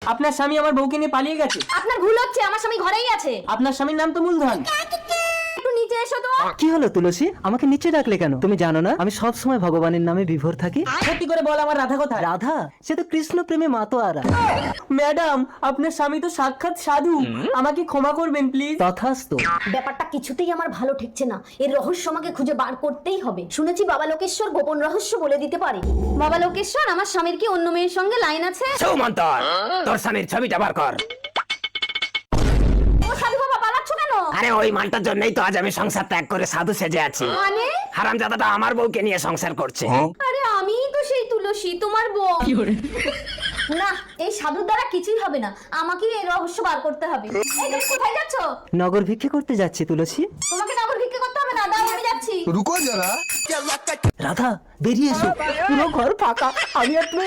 আপনার স্বামী আমার বউকে নিয়ে পালিয়ে গেছে। আপনার ভুল হচ্ছে, আমার স্বামী ঘরেই আছে। আপনার স্বামীর নাম তো মূলধন। একটু নিচে এসো তো। কি হলো তুলসী, আমাকে নিচে ডাকলে কেন? তুমি জানো না আমি সব সময় ভগবানের নামে বিভোর থাকি। সত্যি করে বল, আমার রাধা কোথায়? রাধা সে তো কৃষ্ণ প্রেমে মাতোয়ারা। ম্যাডাম, আপনার স্বামী তো সাক্ষাৎ সাধু, আমাকে ক্ষমা করবেন প্লিজ। তথাস্তু। ব্যাপারটা কিছুতেই আমার ভালো ঠেকছে না, এর রহস্য আমাকে খুঁজে বার করতেই হবে। শুনেছি বাবা লোকেশ্বর গোপন রহস্য বলে দিতে পারে। বাবা লোকেশ্বর, আমার স্বামীর কি অন্য মেয়ের সঙ্গে লাইন আছে? সুমন্তর, তোর স্বামীর ছবিটা বার কর। ও সাধু বাবা, পালাচ্ছ কেন? আরে ওই মালটার জন্যই তো আজ আমি সংসার ত্যাগ করে সাধু সেজে আছি। মানে? হারামজাদাটা আমার বউকে নিয়ে সংসার করছে। আরে আমিই তো সেই তুলসী, তোমার বউ। না, এই সাধুর দ্বারা কিছুই হবে না, আমাকে এই রহস্য বার করতে হবে। এই তুমি কোথায় যাচ্ছ? নগর ভিক্ষে করতে যাচ্ছি তুলসী। তোমাকে নগর ভিক্ষে করতে হবে না, দাও আমি যাচ্ছি। रुको जरा। রাধা বেরিয়ে এসো, পুরো ঘর ফাঁকা, আমি আর তুমি।